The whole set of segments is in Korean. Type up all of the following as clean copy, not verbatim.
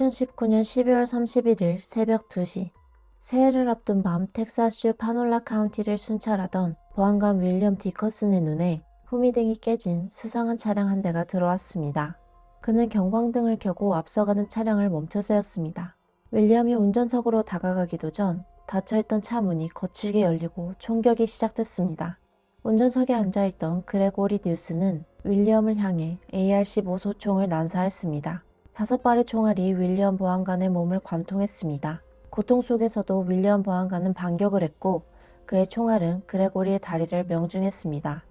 2019년 12월 31일 새벽 2시, 새해를 앞둔 밤 텍사스주 파놀라 카운티를 순찰하던 보안관 윌리엄 디커슨의 눈에 후미등이 깨진 수상한 차량 한 대가 들어왔습니다. 그는 경광등을 켜고 앞서가는 차량을 멈춰서였습니다. 윌리엄이 운전석으로 다가가기도 전 닫혀있던 차 문이 거칠게 열리고 총격이 시작됐습니다. 운전석에 앉아있던 그레고리 뉴스는 윌리엄을 향해 AR-15 소총을 난사했습니다. 5발의 총알이 윌리엄 보안관의 몸을 관통했습니다. 고통 속에서도 윌리엄 보안관은 반격을 했고 그의 총알은 그레고리의 다리를 명중했습니다.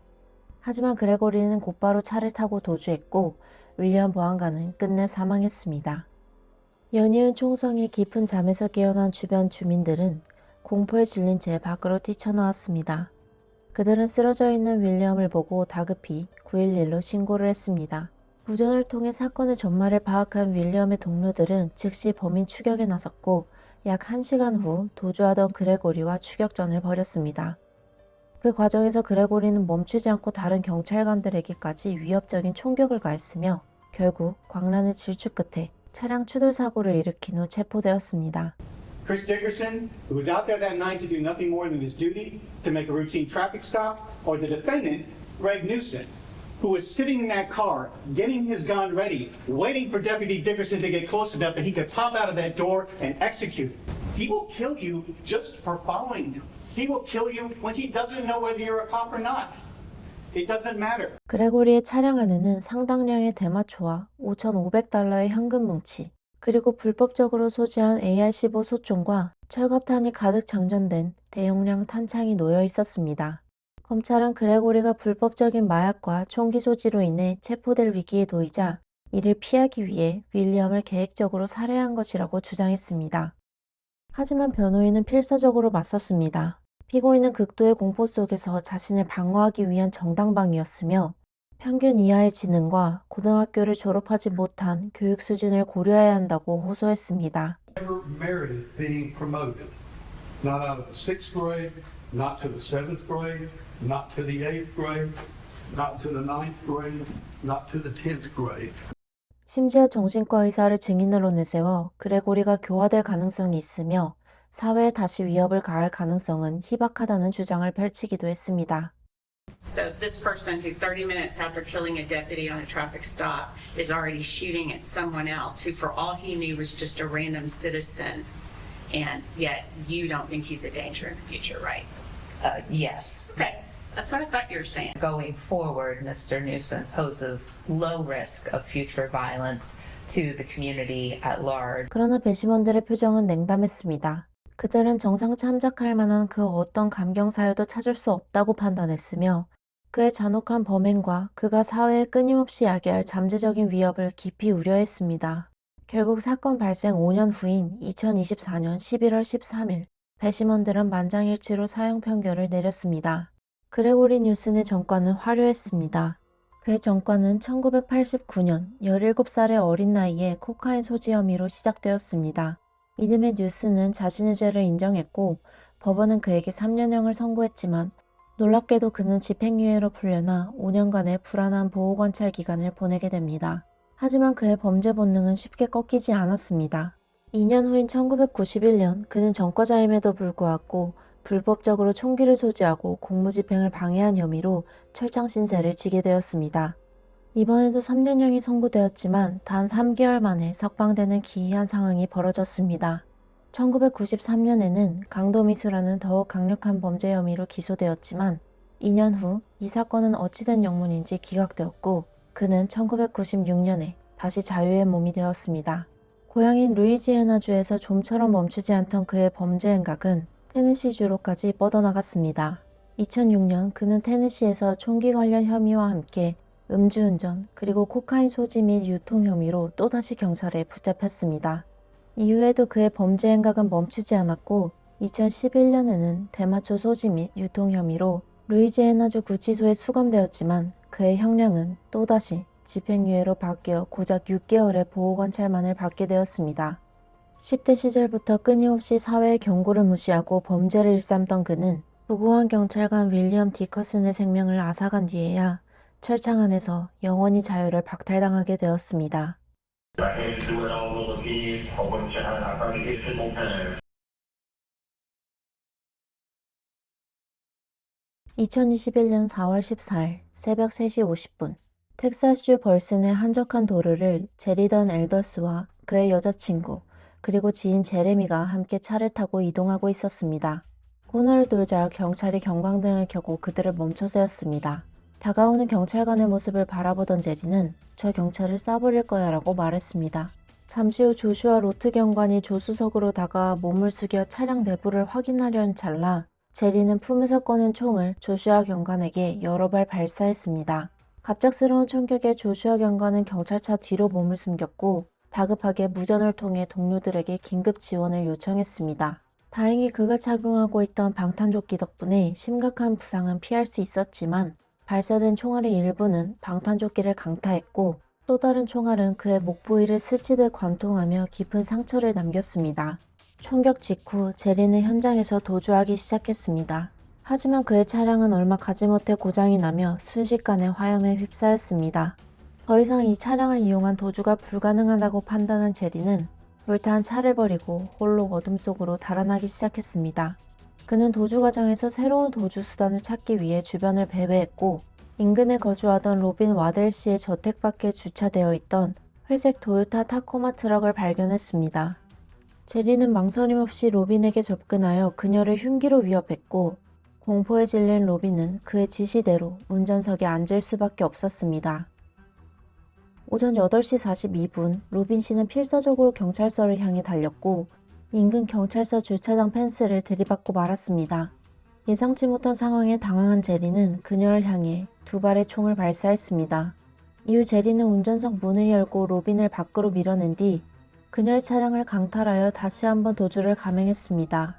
하지만 그레고리는 곧바로 차를 타고 도주했고 윌리엄 보안관은 끝내 사망했습니다. 연이은 총성의 깊은 잠에서 깨어난 주변 주민들은 공포에 질린 채 밖으로 뛰쳐나왔습니다. 그들은 쓰러져 있는 윌리엄을 보고 다급히 911로 신고를 했습니다. 무전을 통해 사건의 전말을 파악한 윌리엄의 동료들은 즉시 범인 추격에 나섰고 약 1시간 후 도주하던 그레고리와 추격전을 벌였습니다. 그 과정에서 그레고리는 멈추지 않고 다른 경찰관들에게까지 위협적인 총격을 가했으며 결국 광란의 질주 끝에 차량 추돌 사고를 일으킨 후 체포되었습니다. Chris Dickerson, who was out there that night to do nothing more than his duty to make a routine traffic stop, or the defendant, Greg Newsom, who was sitting in that car, getting his gun ready, waiting for Deputy Dickerson to get close enough that he could pop out of that door and execute. He will kill you just for following you. He will kill you when he doesn't know whether you're a cop or not. It doesn't matter. 그레고리의 차량 안에는 상당량의 대마초와 $5,500의 현금 뭉치, 그리고 불법적으로 소지한 AR-15 소총과 철갑탄이 가득 장전된 대용량 탄창이 놓여 있었습니다. 검찰은 그레고리가 불법적인 마약과 총기 소지로 인해 체포될 위기에 놓이자 이를 피하기 위해 윌리엄을 계획적으로 살해한 것이라고 주장했습니다. 하지만 변호인은 필사적으로 맞섰습니다. 피고인은 극도의 공포 속에서 자신을 방어하기 위한 정당방위였으며 평균 이하의 지능과 고등학교를 졸업하지 못한 교육 수준을 고려해야 한다고 호소했습니다. Never merited being promoted. Not out of the 6th grade, not to the 7th grade, not to the 8th grade, not to the 9th grade, not to the 10th grade. 심지어 정신과 의사를 증인으로 내세워 그레고리가 교화될 가능성이 있으며 사회에 다시 위협을 가할 가능성은 희박하다는 주장을 펼치기도 했습니다. So this person who 30 minutes after killing a deputy on a traffic stop is already shooting at someone else who for all he knew was just a random citizen, and yet you don't think he's a danger in the future, right? Yes. Okay, that's what I thought you were saying. Going forward, Mr. Newsom poses low risk of future violence to the community at large. 그러나 배심원들의 표정은 냉담했습니다. 그들은 정상 참작할 만한 그 어떤 감경 사유도 찾을 수 없다고 판단했으며 그의 잔혹한 범행과 그가 사회에 끊임없이 야기할 잠재적인 위협을 깊이 우려했습니다. 결국 사건 발생 5년 후인 2024년 11월 13일 배심원들은 만장일치로 사형 판결을 내렸습니다. 그레고리 뉴슨의 전과는 화려했습니다. 그의 전과는 1989년 17살의 어린 나이에 코카인 소지 혐의로 시작되었습니다. 이듬해 뉴스는 자신의 죄를 인정했고 법원은 그에게 3년형을 선고했지만 놀랍게도 그는 집행유예로 풀려나 5년간의 불안한 보호관찰 기간을 보내게 됩니다. 하지만 그의 범죄 본능은 쉽게 꺾이지 않았습니다. 2년 후인 1991년 그는 전과자임에도 불구하고 불법적으로 총기를 소지하고 공무집행을 방해한 혐의로 철창 신세를 지게 되었습니다. 이번에도 3년형이 선고되었지만 단 3개월 만에 석방되는 기이한 상황이 벌어졌습니다. 1993년에는 강도미수라는 더욱 강력한 범죄 혐의로 기소되었지만 2년 후 이 사건은 어찌된 영문인지 기각되었고 그는 1996년에 다시 자유의 몸이 되었습니다. 고향인 루이지애나주에서 좀처럼 멈추지 않던 그의 범죄 행각은 테네시주로까지 뻗어나갔습니다. 2006년 그는 테네시에서 총기 관련 혐의와 함께 음주운전 그리고 코카인 소지 및 유통 혐의로 또다시 경찰에 붙잡혔습니다. 이후에도 그의 범죄 행각은 멈추지 않았고 2011년에는 대마초 소지 및 유통 혐의로 루이지애나주 구치소에 수감되었지만 그의 형량은 또다시 집행유예로 바뀌어 고작 6개월의 보호관찰만을 받게 되었습니다. 10대 시절부터 끊임없이 사회의 경고를 무시하고 범죄를 일삼던 그는 무고한 경찰관 윌리엄 디커슨의 생명을 앗아간 뒤에야 철창 안에서 영원히 자유를 박탈당하게 되었습니다. I had to do it all over again. simultaneous. 2021년 4월 14일 새벽 3시 50분 텍사스주 벌슨의 한적한 도로를 제리던 앨더스와 그의 여자친구 그리고 지인 제레미가 함께 차를 타고 이동하고 있었습니다. 코너를 돌자 경찰이 경광등을 켜고 그들을 멈춰 세웠습니다. 다가오는 경찰관의 모습을 바라보던 제리는 저 경찰을 쏴버릴 거야 라고 말했습니다. 잠시 후 조슈아 로트 경관이 조수석으로 다가와 몸을 숙여 차량 내부를 확인하려는 찰나 제리는 품에서 꺼낸 총을 조슈아 경관에게 여러 발 발사했습니다. 갑작스러운 총격에 조슈아 경관은 경찰차 뒤로 몸을 숨겼고 다급하게 무전을 통해 동료들에게 긴급 지원을 요청했습니다. 다행히 그가 착용하고 있던 방탄조끼 덕분에 심각한 부상은 피할 수 있었지만 발사된 총알의 일부는 방탄조끼를 강타했고 또 다른 총알은 그의 목 부위를 스치듯 관통하며 깊은 상처를 남겼습니다. 총격 직후 제리는 현장에서 도주하기 시작했습니다. 하지만 그의 차량은 얼마 가지 못해 고장이 나며 순식간에 화염에 휩싸였습니다. 더 이상 이 차량을 이용한 도주가 불가능하다고 판단한 제리는 불타는 차를 버리고 홀로 어둠 속으로 달아나기 시작했습니다. 그는 도주 과정에서 새로운 도주 수단을 찾기 위해 주변을 배회했고 인근에 거주하던 로빈 와델 씨의 저택 밖에 주차되어 있던 회색 도요타 타코마 트럭을 발견했습니다. 제리는 망설임 없이 로빈에게 접근하여 그녀를 흉기로 위협했고 공포에 질린 로빈은 그의 지시대로 운전석에 앉을 수밖에 없었습니다. 오전 8시 42분 로빈 씨는 필사적으로 경찰서를 향해 달렸고 인근 경찰서 주차장 펜스를 들이받고 말았습니다. 예상치 못한 상황에 당황한 제리는 그녀를 향해 2발의 총을 발사했습니다. 이후 제리는 운전석 문을 열고 로빈을 밖으로 밀어낸 뒤 그녀의 차량을 강탈하여 다시 한번 도주를 감행했습니다.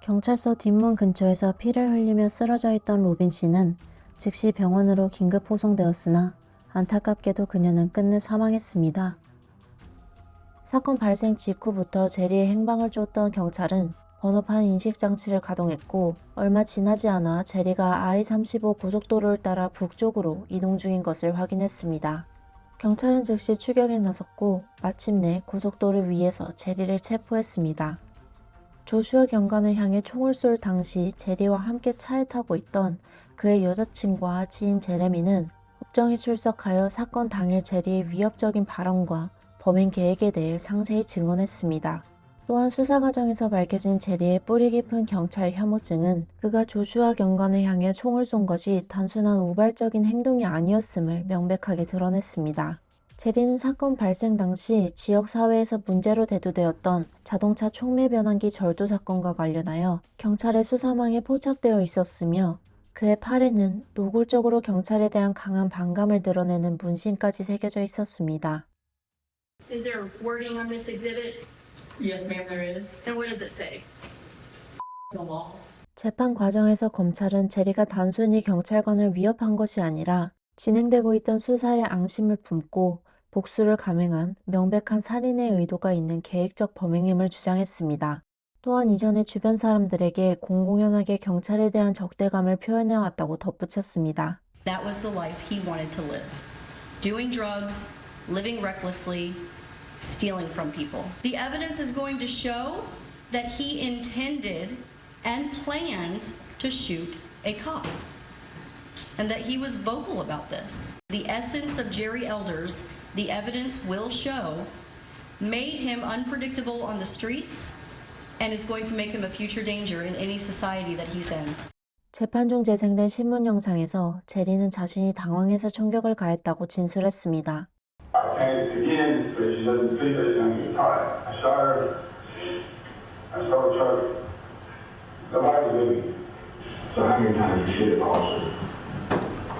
경찰서 뒷문 근처에서 피를 흘리며 쓰러져 있던 로빈 씨는 즉시 병원으로 긴급 포송되었으나 안타깝게도 그녀는 끝내 사망했습니다. 사건 발생 직후부터 제리의 행방을 쫓던 경찰은 번호판 인식장치를 가동했고 얼마 지나지 않아 제리가 I-35 고속도로를 따라 북쪽으로 이동 중인 것을 확인했습니다. 경찰은 즉시 추격에 나섰고 마침내 고속도로 위에서 제리를 체포했습니다. 조슈아 경관을 향해 총을 쏠 당시 제리와 함께 차에 타고 있던 그의 여자친구와 지인 제레미는 법정에 출석하여 사건 당일 제리의 위협적인 발언과 범행 계획에 대해 상세히 증언했습니다. 또한 수사 과정에서 밝혀진 제리의 뿌리 깊은 경찰 혐오증은 그가 조슈아 경관을 향해 총을 쏜 것이 단순한 우발적인 행동이 아니었음을 명백하게 드러냈습니다. 제리는 사건 발생 당시 지역 사회에서 문제로 대두되었던 자동차 촉매 변환기 절도 사건과 관련하여 경찰의 수사망에 포착되어 있었으며 그의 팔에는 노골적으로 경찰에 대한 강한 반감을 드러내는 문신까지 새겨져 있었습니다. Is there wording on this exhibit? Yes, ma'am, there is. And what does it say? The law. 재판 과정에서 검찰은 제리가 단순히 경찰관을 위협한 것이 아니라 진행되고 있던 수사에 앙심을 품고 복수를 감행한 명백한 살인의 의도가 있는 계획적 범행임을 주장했습니다. 또한 이전에 주변 사람들에게 공공연하게 경찰에 대한 적대감을 표현해왔다고 덧붙였습니다. That was the life he wanted to live. Doing drugs, living recklessly, stealing from people. The evidence is going to show that he intended and planned to shoot a cop, and that he was vocal about this. The essence of Jerry Elders, the evidence will show, made him unpredictable on the streets and is going to make him a future danger in any society that he's in. 재판 중 재생된 신문 영상에서 제리는 자신이 당황해서 총격을 가했다고 진술했습니다. And again, but she doesn't think that young is tired. I shot her. I stole the truck. Nobody's with me. So how many times did you shoot at officer?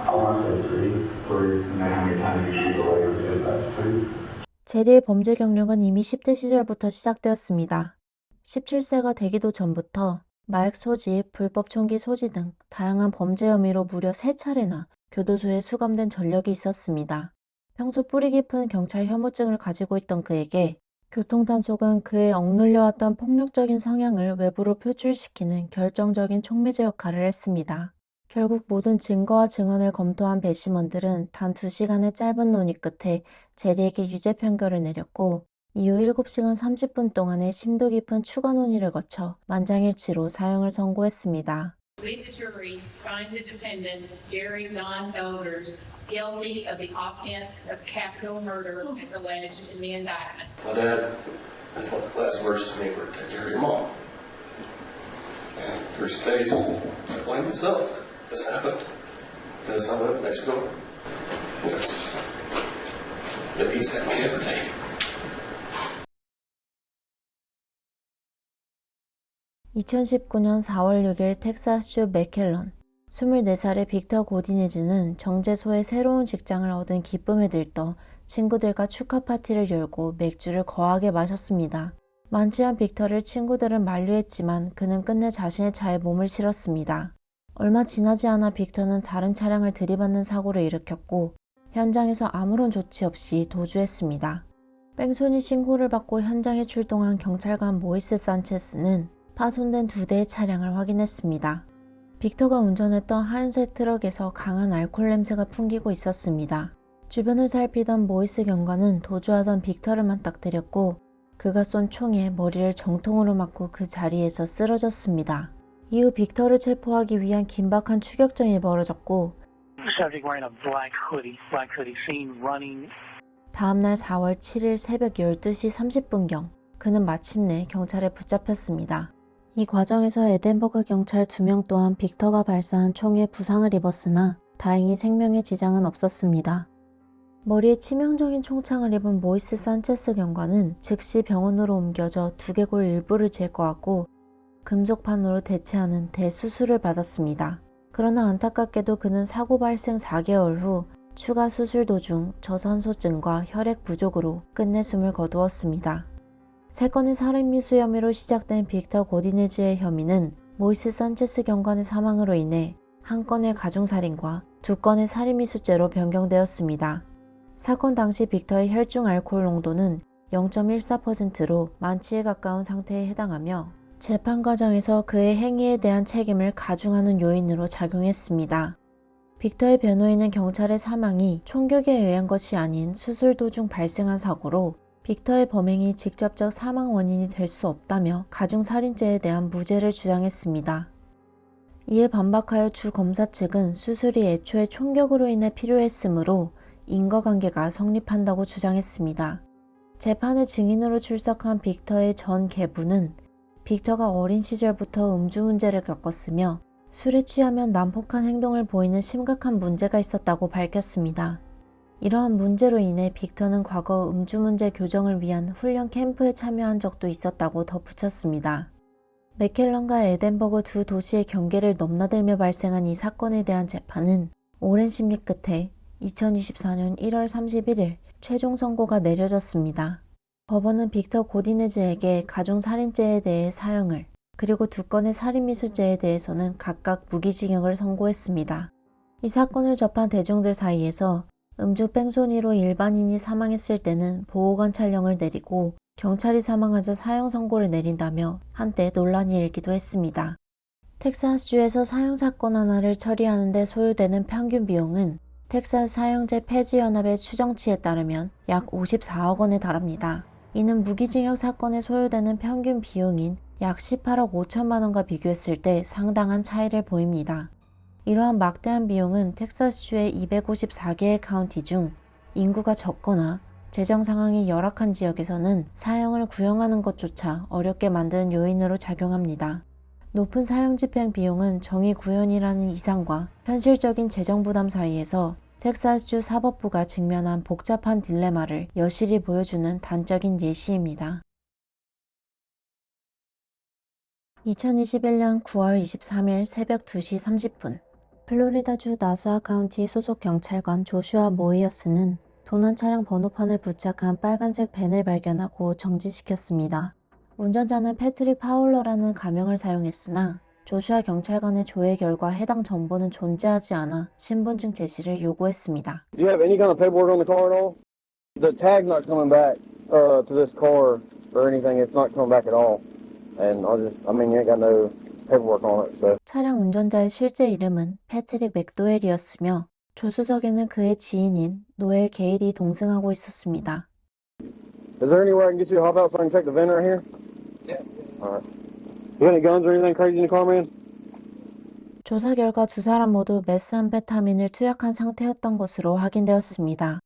I want to say three, and then how many times did you shoot away from his last two? 제리의 범죄 경력은 이미 10대 시절부터 시작되었습니다. 17세가 되기도 전부터 마약 소지, 불법 총기 소지 등 다양한 범죄 혐의로 무려 3차례나 교도소에 수감된 전력이 있었습니다. 평소 뿌리 깊은 경찰 혐오증을 가지고 있던 그에게 교통단속은 그의 억눌려왔던 폭력적인 성향을 외부로 표출시키는 결정적인 촉매제 역할을 했습니다. 결국 모든 증거와 증언을 검토한 배심원들은 단 2시간의 짧은 논의 끝에 제리에게 유죄 판결을 내렸고 이후 7시간 30분 동안의 심도 깊은 추가 논의를 거쳐 만장일치로 사형을 선고했습니다. We, the jury, find the defendant, Jerry Don Elders, guilty of the offense of capital murder as alleged in the indictment. My dad, his last words to me were, take care of your mom. And there's a case, I blame myself. This happened because I live next door. That beats at me every day. 2019년 4월 6일 텍사스주 맥켈런 24살의 빅터 고디네즈는 정제소에 새로운 직장을 얻은 기쁨에 들떠 친구들과 축하 파티를 열고 맥주를 거하게 마셨습니다. 만취한 빅터를 친구들은 만류했지만 그는 끝내 자신의 차에 몸을 실었습니다. 얼마 지나지 않아 빅터는 다른 차량을 들이받는 사고를 일으켰고 현장에서 아무런 조치 없이 도주했습니다. 뺑소니 신고를 받고 현장에 출동한 경찰관 모이스 산체스는 파손된 2대의 차량을 확인했습니다. 빅터가 운전했던 하얀색 트럭에서 강한 알코올 냄새가 풍기고 있었습니다. 주변을 살피던 모이스 경관은 도주하던 빅터를 맞닥뜨렸고 그가 쏜 총에 머리를 정통으로 맞고 그 자리에서 쓰러졌습니다. 이후 빅터를 체포하기 위한 긴박한 추격전이 벌어졌고 다음날 4월 7일 새벽 12시 30분경 그는 마침내 경찰에 붙잡혔습니다. 이 과정에서 에덴버그 경찰 2명 또한 빅터가 발사한 총에 부상을 입었으나 다행히 생명에 지장은 없었습니다. 머리에 치명적인 총창을 입은 모이스 산체스 경관은 즉시 병원으로 옮겨져 두개골 일부를 제거하고 금속판으로 대체하는 대수술을 받았습니다. 그러나 안타깝게도 그는 사고 발생 4개월 후 추가 수술 도중 저산소증과 혈액 부족으로 끝내 숨을 거두었습니다. 3건의 살인미수 혐의로 시작된 빅터 고디네즈의 혐의는 모이스 산체스 경관의 사망으로 인해 1건의 가중살인과 2건의 살인미수죄로 변경되었습니다. 사건 당시 빅터의 혈중 알코올 농도는 0.14%로 만취에 가까운 상태에 해당하며 재판 과정에서 그의 행위에 대한 책임을 가중하는 요인으로 작용했습니다. 빅터의 변호인은 경찰의 사망이 총격에 의한 것이 아닌 수술 도중 발생한 사고로 빅터의 범행이 직접적 사망 원인이 될 수 없다며 가중살인죄에 대한 무죄를 주장했습니다. 이에 반박하여 주 검사 측은 수술이 애초에 총격으로 인해 필요했으므로 인과관계가 성립한다고 주장했습니다. 재판의 증인으로 출석한 빅터의 전 계부는 빅터가 어린 시절부터 음주 문제를 겪었으며 술에 취하면 난폭한 행동을 보이는 심각한 문제가 있었다고 밝혔습니다. 이러한 문제로 인해 빅터는 과거 음주 문제 교정을 위한 훈련 캠프에 참여한 적도 있었다고 덧붙였습니다. 맥켈런과 에덴버그 두 도시의 경계를 넘나들며 발생한 이 사건에 대한 재판은 오랜 심리 끝에 2024년 1월 31일 최종 선고가 내려졌습니다. 법원은 빅터 고디네즈에게 가중살인죄에 대해 사형을 그리고 2건의 살인미수죄에 대해서는 각각 무기징역을 선고했습니다. 이 사건을 접한 대중들 사이에서 음주 뺑소니로 일반인이 사망했을 때는 보호관찰령을 내리고 경찰이 사망하자 사형 선고를 내린다며 한때 논란이 일기도 했습니다. 텍사스주에서 사형사건 하나를 처리하는 데 소요되는 평균 비용은 텍사스 사형제 폐지연합의 추정치에 따르면 약 54억 원에 달합니다. 이는 무기징역 사건에 소요되는 평균 비용인 약 18억 5천만 원과 비교했을 때 상당한 차이를 보입니다. 이러한 막대한 비용은 텍사스주의 254개의 카운티 중 인구가 적거나 재정 상황이 열악한 지역에서는 사형을 구형하는 것조차 어렵게 만드는 요인으로 작용합니다. 높은 사형 집행 비용은 정의 구현이라는 이상과 현실적인 재정 부담 사이에서 텍사스주 사법부가 직면한 복잡한 딜레마를 여실히 보여주는 단적인 예시입니다. 2021년 9월 23일 새벽 2시 30분 플로리다주 나수아 카운티 소속 경찰관 조슈아 모이어스는 도난 차량 번호판을 부착한 빨간색 밴을 발견하고 정지시켰습니다. 운전자는 패트릭 파울러라는 가명을 사용했으나 조슈아 경찰관의 조회 결과 해당 정보는 존재하지 않아 신분증 제시를 요구했습니다. Do you have any kind of paperwork on the car at all? The tag's not coming back to this car or anything. It's not coming back at all. And you ain't got no paperwork on it, so. 차량 운전자의 실제 이름은 패트릭 맥도웰이었으며 조수석에는 그의 지인인 노엘 게일이 동승하고 있었습니다. Is there any way I can get you to hop out so I can check the VIN right here? Yeah. All right. You got any guns or anything crazy in the car, man? 조사 결과 두 사람 모두 메스암페타민을 투약한 상태였던 것으로 확인되었습니다.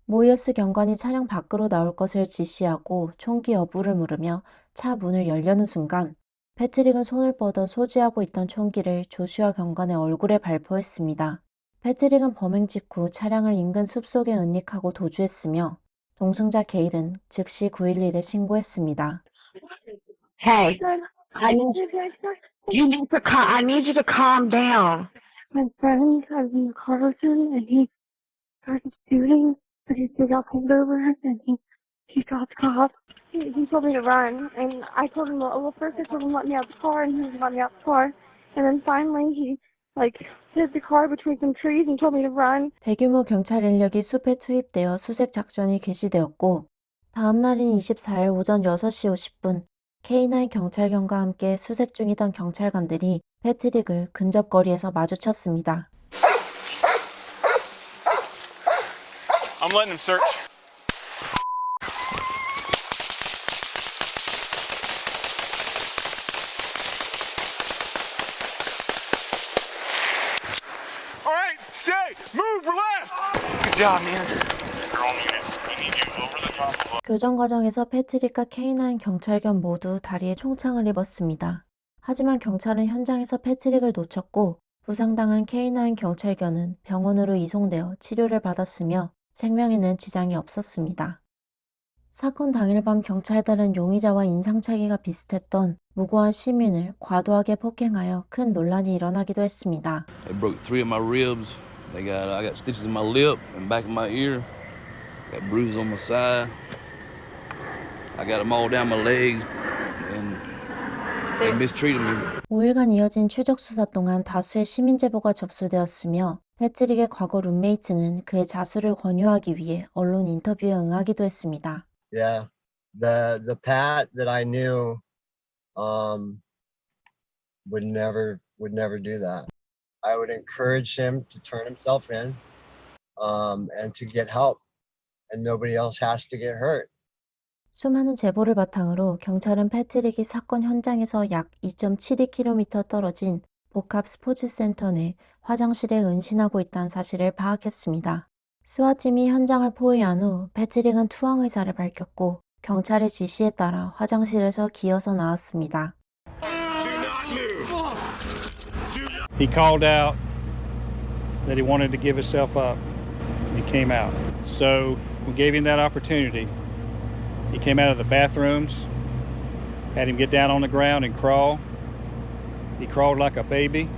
모이어스 경관이 차량 밖으로 나올 것을 지시하고 총기 여부를 물으며 차 문을 열려는 순간 패트릭은 손을 뻗어 소지하고 있던 총기를 조슈아 경관의 얼굴에 발포했습니다. 패트릭은 범행 직후 차량을 인근 숲속에 은닉하고 도주했으며 동승자 게일은 즉시 911에 신고했습니다. Hey, I need you to calm down. My friend was in the car with him and he started shooting, but he still got pulled over and he got caught. He told me to run and I told him, well, first I told him let me out the car and he wouldn't let me out the car. And then finally he hid the car between some trees and told me to run. 대규모 경찰 인력이 숲에 투입되어 수색 작전이 개시되었고 다음 날인 24일 오전 6시 50분 K9 경찰견과 함께 수색 중이던 경찰관들이 패트릭을 근접 거리에서 마주쳤습니다. I'm letting him search. All right, stay. Move, relax. Good job, man. You're on unit. We need you over the top of 교정 과정에서 패트릭과 K9 경찰견 모두 다리에 총창을 입었습니다. 하지만 경찰은 현장에서 패트릭을 놓쳤고 부상당한 K9 경찰견은 병원으로 이송되어 치료를 받았으며 생명에는 지장이 없었습니다. 사건 당일 밤 경찰들은 용의자와 인상착의가 비슷했던 무고한 시민을 과도하게 폭행하여 큰 논란이 일어나기도 했습니다. They broke 3 of my ribs. I got stitches in my lip and back of my ear. Got bruises on my side. I got them all down my legs and they mistreated me. 5일간 이어진 추적 수사 동안 다수의 시민 제보가 접수되었으며 패트릭의 과거 룸메이트는 그의 자수를 권유하기 위해 언론 인터뷰에 응하기도 했습니다. Yeah, the Pat that I knew would never do that. I would encourage him to turn himself in and to get help, and nobody else has to get hurt. 수많은 제보를 바탕으로 경찰은 패트릭이 사건 현장에서 약 2.72km 떨어진 복합 스포츠센터 내 화장실에 은신하고 있다는 사실을 파악했습니다. 스와팀이 현장을 포위한 후 패트릭은 투항 의사를 밝혔고 경찰의 지시에 따라 화장실에서 기어서 나왔습니다. He called out that he wanted to give himself up. He came out. So we gave him that opportunity. He came out of the bathrooms, had him get down on the ground and crawl. He crawled like a baby,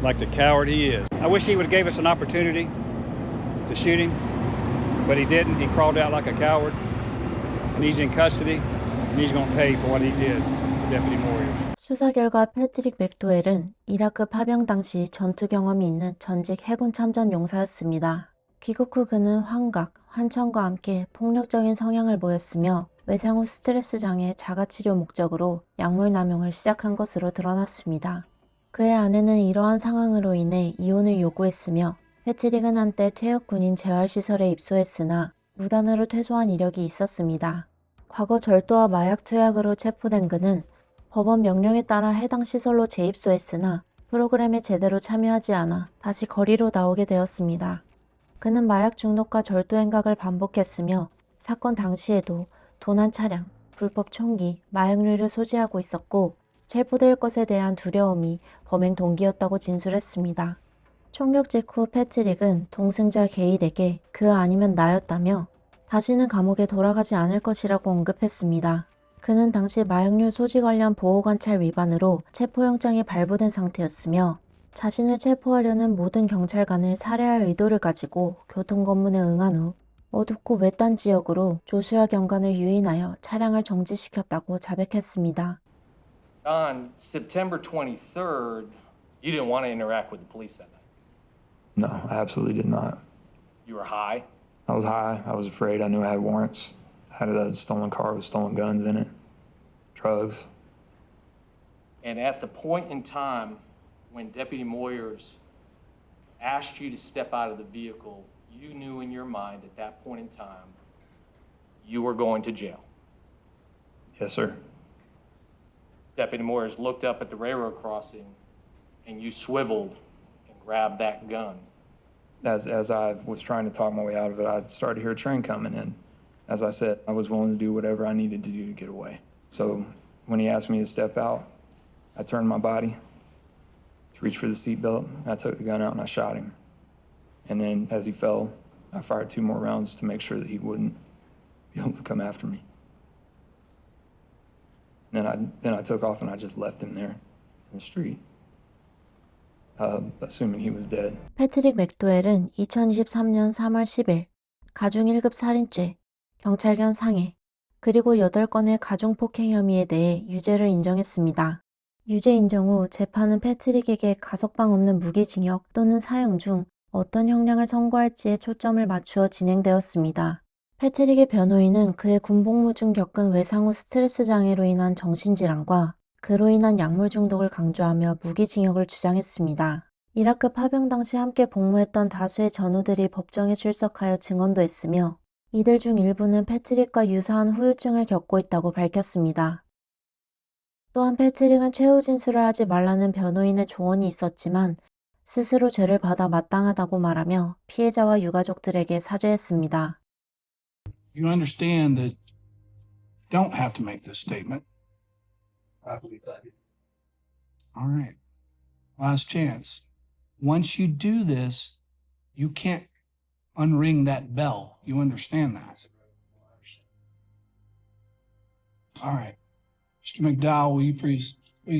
like the coward he is. I wish he would have gave us an opportunity to shoot him, but he didn't. He crawled out like a coward, and he's in custody, and he's going to pay for what he did to Deputy Moyers. 수사 결과 패트릭 맥도웰은 이라크 파병 당시 전투 경험이 있는 전직 해군 참전 용사였습니다. 귀국 후 그는 환각, 환청과 함께 폭력적인 성향을 보였으며 외상 후 스트레스 장애 자가치료 목적으로 약물 남용을 시작한 것으로 드러났습니다. 그의 아내는 이러한 상황으로 인해 이혼을 요구했으며 패트릭은 한때 퇴역 군인 재활시설에 입소했으나 무단으로 퇴소한 이력이 있었습니다. 과거 절도와 마약 투약으로 체포된 그는 법원 명령에 따라 해당 시설로 재입소했으나 프로그램에 제대로 참여하지 않아 다시 거리로 나오게 되었습니다. 그는 마약 중독과 절도 행각을 반복했으며 사건 당시에도 도난 차량, 불법 총기, 마약류를 소지하고 있었고 체포될 것에 대한 두려움이 범행 동기였다고 진술했습니다. 총격 직후 패트릭은 동승자 게일에게 그 아니면 나였다며 다시는 감옥에 돌아가지 않을 것이라고 언급했습니다. 그는 당시 마약류 소지 관련 보호관찰 위반으로 체포영장이 발부된 상태였으며 자신을 체포하려는 모든 경찰관을 살해할 의도를 가지고 교통검문에 응한 후 어둡고 외딴 지역으로 조슈아 경관을 유인하여 차량을 정지시켰다고 자백했습니다. On September 23rd, you didn't want to interact with the police that night. No, I absolutely did not. You were high. I was high. I was afraid. I knew I had warrants. I had a stolen car with stolen guns in it, drugs. And at the point in time when Deputy Moyers asked you to step out of the vehicle, you knew in your mind at that point in time you were going to jail. Yes, sir. Deputy Moyers looked up at the railroad crossing and you swiveled and grabbed that gun. As I was trying to talk my way out of it, I started to hear a train coming in. As I said, I was willing to do whatever I needed to do to get away. So when he asked me to step out, I turned my body to reach for the seatbelt. I took the gun out and I shot him. And then as he fell, I fired 2 more rounds to make sure that he wouldn't be able to come after me. Then I took off and I just left him there in the street, assuming he was dead. 패트릭 맥도웰은 2023년 3월 10일 가중 1급 살인죄, 경찰견 상해, 그리고 8건의 가중폭행 혐의에 대해 유죄를 인정했습니다. 유죄 인정 후 재판은 패트릭에게 가석방 없는 무기징역 또는 사형 중 어떤 형량을 선고할지에 초점을 맞추어 진행되었습니다. 패트릭의 변호인은 그의 군복무 중 겪은 외상 후 스트레스 장애로 인한 정신질환과 그로 인한 약물 중독을 강조하며 무기징역을 주장했습니다. 이라크 파병 당시 함께 복무했던 다수의 전우들이 법정에 출석하여 증언도 했으며 이들 중 일부는 패트릭과 유사한 후유증을 겪고 있다고 밝혔습니다. 또한 패트릭은 최후 진술을 하지 말라는 변호인의 조언이 있었지만 스스로 죄를 받아 마땅하다고 말하며 피해자와 유가족들에게 사죄했습니다. You understand that you don't have to make this statement. I believe that. All right. Last chance. Once you do this, you can't unring that bell. You understand that? All right. Mr. McDowell, will you please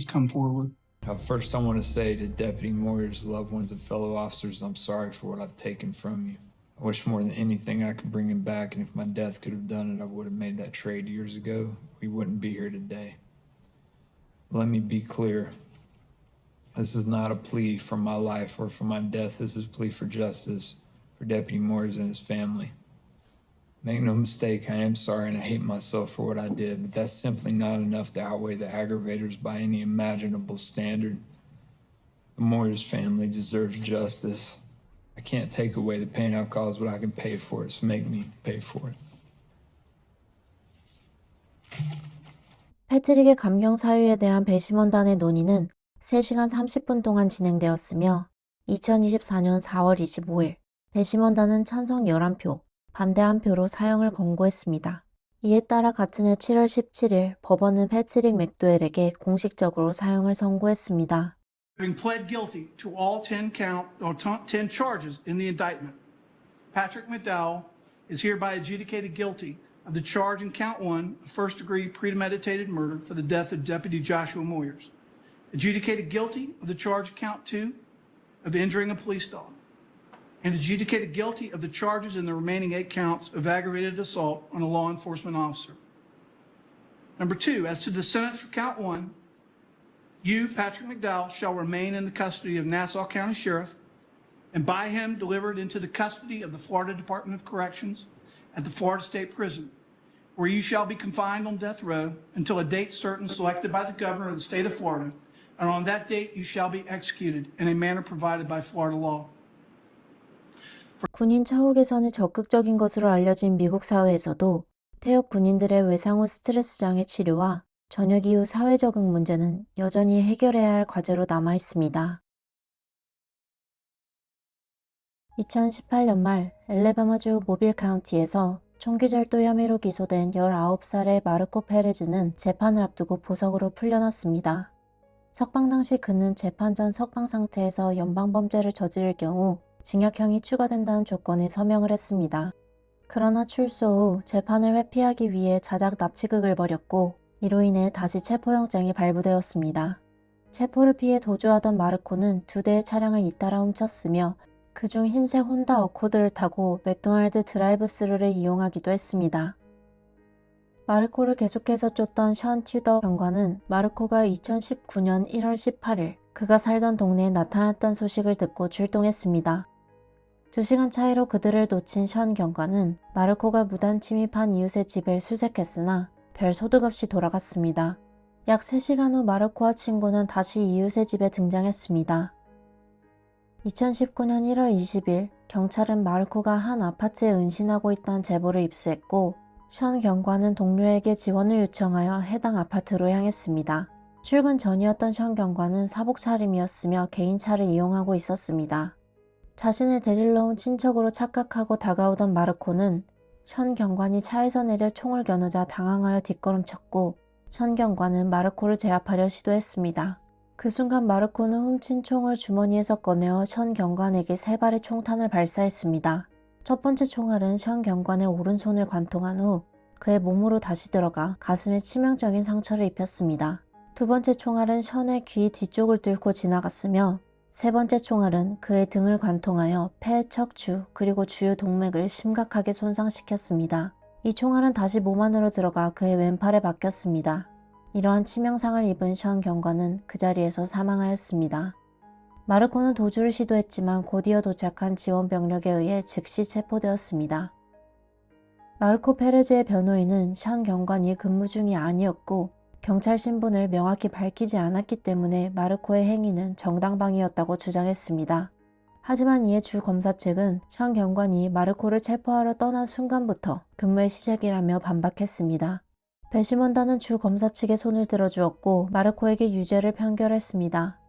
come forward? First, I want to say to Deputy Moyers, loved ones, and fellow officers, I'm sorry for what I've taken from you. I wish more than anything I could bring him back, and if my death could have done it, I would have made that trade years ago. We wouldn't be here today. Let me be clear. This is not a plea for my life or for my death. This is a plea for justice for Deputy Moyers and his family. Make no mistake, I am sorry and I hate myself for what I did, but that's simply not enough to outweigh the aggravators by any imaginable standard. The Moyers family deserves justice. I can't take away the pain I've caused, but I can pay for it, so make me pay for it. 패트릭의 감경 사유에 대한 배심원단의 논의는 3시간 30분 동안 진행되었으며 2024년 4월 25일 배심원단은 찬성 11표, 반대 1표로 사형을 권고했습니다. 이에 따라 같은 해 7월 17일 법원은 패트릭 맥도웰에게 공식적으로 사형을 선고했습니다. Having pled guilty to all 10 charges in the indictment, Patrick McDowell is hereby adjudicated guilty of the charge in count 1 of first-degree premeditated murder for the death of Deputy Joshua Moyers, adjudicated guilty of the charge in count 2 of injuring a police dog, and adjudicated guilty of the charges in the remaining 8 counts of aggravated assault on a law enforcement officer. Number 2, as to the sentence for count 1, you, Patrick McDowell, shall remain in the custody of Nassau County Sheriff and by him delivered into the custody of the Florida Department of Corrections at the Florida State Prison, where you shall be confined on death row until a date certain selected by the governor of the state of Florida, and on that date you shall be executed in a manner provided by Florida law. 군인 처우 개선에 적극적인 것으로 알려진 미국 사회에서도 퇴역 군인들의 외상 후 스트레스 장애 치료와 전역 이후 사회 적응 문제는 여전히 해결해야 할 과제로 남아 있습니다. 2018년 말 엘레바마주 모빌 카운티에서 총기절도 혐의로 기소된 19살의 마르코 페레즈는 재판을 앞두고 보석으로 풀려났습니다. 석방 당시 그는 재판 전 석방 상태에서 연방범죄를 저지를 경우 징역형이 추가된다는 조건에 서명을 했습니다. 그러나 출소 후 재판을 회피하기 위해 자작 납치극을 벌였고 이로 인해 다시 체포영장이 발부되었습니다. 체포를 피해 도주하던 마르코는 2대의 차량을 잇따라 훔쳤으며 그중 흰색 혼다 어코드를 타고 맥도날드 드라이브스루를 이용하기도 했습니다. 마르코를 계속해서 쫓던 션 튜더 경관은 마르코가 2019년 1월 18일 그가 살던 동네에 나타났다는 소식을 듣고 출동했습니다. 2시간 차이로 그들을 놓친 션 경관은 마르코가 무단 침입한 이웃의 집을 수색했으나 별 소득 없이 돌아갔습니다. 약 3시간 후 마르코와 친구는 다시 이웃의 집에 등장했습니다. 2019년 1월 20일 경찰은 마르코가 한 아파트에 은신하고 있다는 제보를 입수했고 션 경관은 동료에게 지원을 요청하여 해당 아파트로 향했습니다. 출근 전이었던 션 경관은 사복 차림이었으며 개인차를 이용하고 있었습니다. 자신을 데리러 온 친척으로 착각하고 다가오던 마르코는 션 경관이 차에서 내려 총을 겨누자 당황하여 뒷걸음쳤고 션 경관은 마르코를 제압하려 시도했습니다. 그 순간 마르코는 훔친 총을 주머니에서 꺼내어 션 경관에게 3발의 총탄을 발사했습니다. 첫 번째 총알은 션 경관의 오른손을 관통한 후 그의 몸으로 다시 들어가 가슴에 치명적인 상처를 입혔습니다. 두 번째 총알은 션의 귀 뒤쪽을 뚫고 지나갔으며 세 번째 총알은 그의 등을 관통하여 폐, 척추, 그리고 주요 동맥을 심각하게 손상시켰습니다. 이 총알은 다시 몸 안으로 들어가 그의 왼팔에 박혔습니다. 이러한 치명상을 입은 션 경관은 그 자리에서 사망하였습니다. 마르코는 도주를 시도했지만 곧이어 도착한 지원 병력에 의해 즉시 체포되었습니다. 마르코 페레즈의 변호인은 션 경관이 근무 중이 아니었고 경찰 신분을 명확히 밝히지 않았기 때문에 마르코의 행위는 정당방위였다고 주장했습니다. 하지만 이에 주 검사 측은 션 경관이 마르코를 체포하러 떠난 순간부터 근무의 시작이라며 반박했습니다. 배심원단은 주 검사 측의 손을 들어주었고 마르코에게 유죄를 판결했습니다.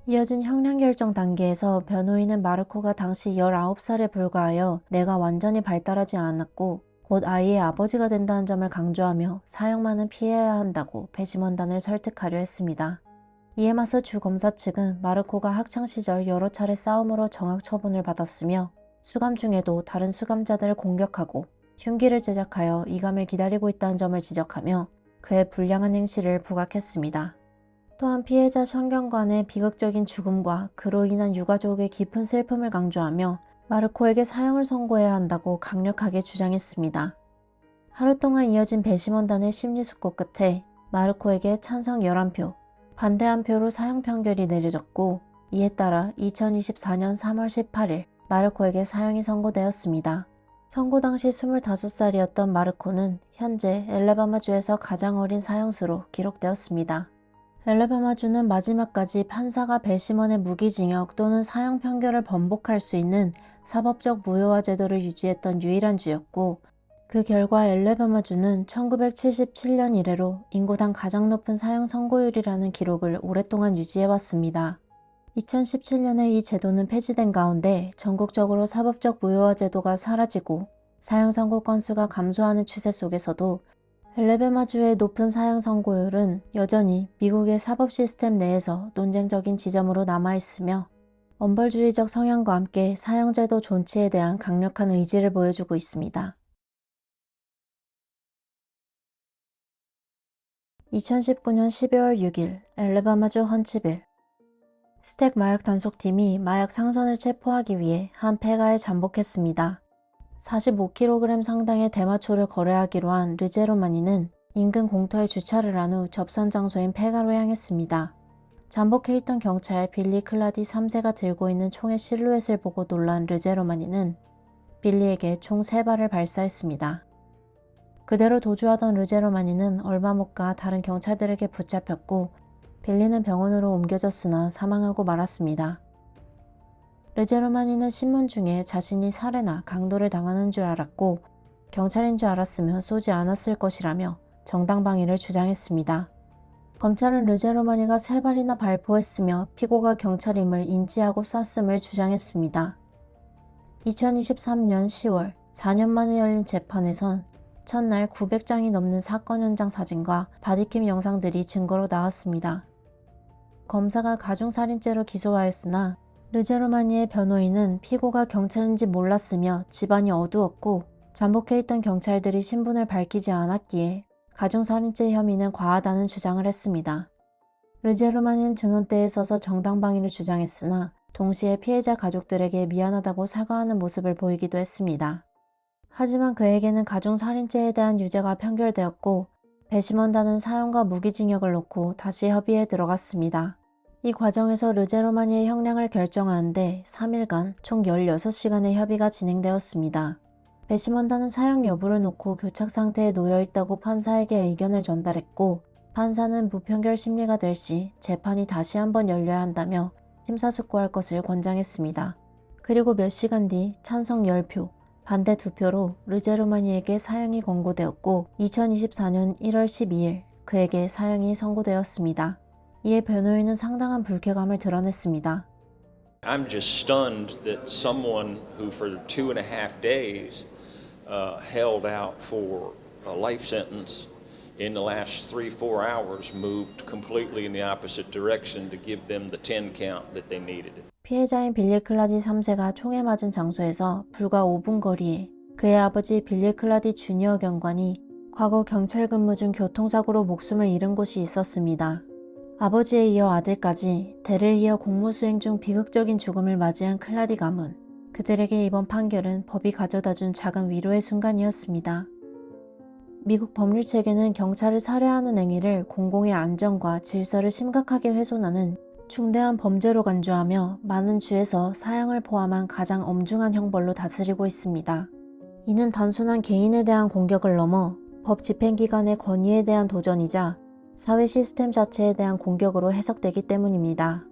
이어진 형량 결정 단계에서 변호인은 마르코가 당시 19살에 불과하여 뇌가 완전히 발달하지 않았고 곧 아이의 아버지가 된다는 점을 강조하며 사형만은 피해야 한다고 배심원단을 설득하려 했습니다. 이에 맞서 주 검사 측은 마르코가 학창시절 여러 차례 싸움으로 정학 처분을 받았으며 수감 중에도 다른 수감자들을 공격하고 흉기를 제작하여 이감을 기다리고 있다는 점을 지적하며 그의 불량한 행실을 부각했습니다. 또한 피해자 션 경관의 비극적인 죽음과 그로 인한 유가족의 깊은 슬픔을 강조하며 마르코에게 사형을 선고해야 한다고 강력하게 주장했습니다. 하루 동안 이어진 배심원단의 심리숙고 끝에 마르코에게 찬성 11표, 반대 1표로 사형 판결이 내려졌고 이에 따라 2024년 3월 18일 마르코에게 사형이 선고되었습니다. 선고 당시 25살이었던 마르코는 현재 엘레바마주에서 가장 어린 사형수로 기록되었습니다. 엘레바마주는 마지막까지 판사가 배심원의 무기징역 또는 사형 판결을 번복할 수 있는 사법적 무효화 제도를 유지했던 유일한 주였고 그 결과 엘레바마주는 1977년 이래로 인구당 가장 높은 사형 선고율이라는 기록을 오랫동안 유지해왔습니다. 2017년에 이 제도는 폐지된 가운데 전국적으로 사법적 무효화 제도가 사라지고 사형 선고 건수가 감소하는 추세 속에서도 엘레바마주의 높은 사형 선고율은 여전히 미국의 사법 시스템 내에서 논쟁적인 지점으로 남아있으며 엄벌주의적 성향과 함께 사형제도 존치에 대한 강력한 의지를 보여주고 있습니다. 2019년 12월 6일 엘레바마주 헌츠빌 스택 마약 단속팀이 마약 상선을 체포하기 위해 한 폐가에 잠복했습니다. 45kg 상당의 대마초를 거래하기로 한 르제로마니는 인근 공터에 주차를 한 후 접선 장소인 폐가로 향했습니다. 잠복해 있던 경찰 빌리 클라디 3세가 들고 있는 총의 실루엣을 보고 놀란 르제로마니는 빌리에게 총 3발을 발사했습니다. 그대로 도주하던 르제로마니는 얼마 못 가 다른 경찰들에게 붙잡혔고 빌리는 병원으로 옮겨졌으나 사망하고 말았습니다. 르제로마니는 신문 중에 자신이 살해나 강도를 당하는 줄 알았고 경찰인 줄 알았으면 쏘지 않았을 것이라며 정당방위를 주장했습니다. 검찰은 르제로마니가 3발이나 발포했으며 피고가 경찰임을 인지하고 쐈음을 주장했습니다. 2023년 10월 4년 만에 열린 재판에선 첫날 900장이 넘는 사건 현장 사진과 바디캠 영상들이 증거로 나왔습니다. 검사가 가중살인죄로 기소하였으나 르제로마니의 변호인은 피고가 경찰인지 몰랐으며 집안이 어두웠고 잠복해 있던 경찰들이 신분을 밝히지 않았기에 가중살인죄 혐의는 과하다는 주장을 했습니다. 르제로마니는 증언대에 서서 정당방위를 주장했으나 동시에 피해자 가족들에게 미안하다고 사과하는 모습을 보이기도 했습니다. 하지만 그에게는 가중살인죄에 대한 유죄가 판결되었고 배심원단은 사형과 무기징역을 놓고 다시 협의에 들어갔습니다. 이 과정에서 르제로마니의 형량을 결정하는데 3일간 총 16시간의 협의가 진행되었습니다. 배심원단은 사형 여부를 놓고 교착 상태에 놓여있다고 판사에게 의견을 전달했고 판사는 무편결 심리가 될 시 재판이 다시 한번 열려야 한다며 심사숙고할 것을 권장했습니다. 그리고 몇 시간 뒤 찬성 10표, 반대 2표로 르제로마니에게 사형이 권고되었고 2024년 1월 12일 그에게 사형이 선고되었습니다. 이에 변호인은 상당한 불쾌감을 드러냈습니다. I'm just stunned that someone who for 2.5 days held out for a life sentence in the last 3-4 hours moved completely in the opposite direction to give them the 10 count that they needed. 피해자인 빌리 클라디 3세가 총에 맞은 장소에서 불과 5분 거리에 그의 아버지 빌리 클라디 주니어 경관이 과거 경찰 근무 중 교통사고로 목숨을 잃은 곳이 있었습니다. 아버지에 이어 아들까지 대를 이어 공무수행 중 비극적인 죽음을 맞이한 클라디 가문. 그들에게 이번 판결은 법이 가져다준 작은 위로의 순간이었습니다. 미국 법률 체계는 경찰을 살해하는 행위를 공공의 안전과 질서를 심각하게 훼손하는 중대한 범죄로 간주하며 많은 주에서 사형을 포함한 가장 엄중한 형벌로 다스리고 있습니다. 이는 단순한 개인에 대한 공격을 넘어 법 집행기관의 권위에 대한 도전이자 사회 시스템 자체에 대한 공격으로 해석되기 때문입니다.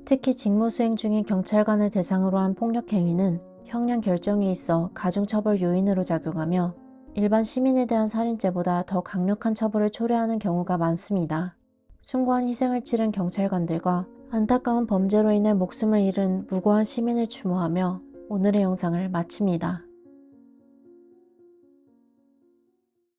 특히 직무 수행 중인 경찰관을 대상으로 한 폭력 행위는 형량 결정에 있어 가중처벌 요인으로 작용하며 일반 시민에 대한 살인죄보다 더 강력한 처벌을 초래하는 경우가 많습니다. 숭고한 희생을 치른 경찰관들과 안타까운 범죄로 인해 목숨을 잃은 무고한 시민을 추모하며 오늘의 영상을 마칩니다.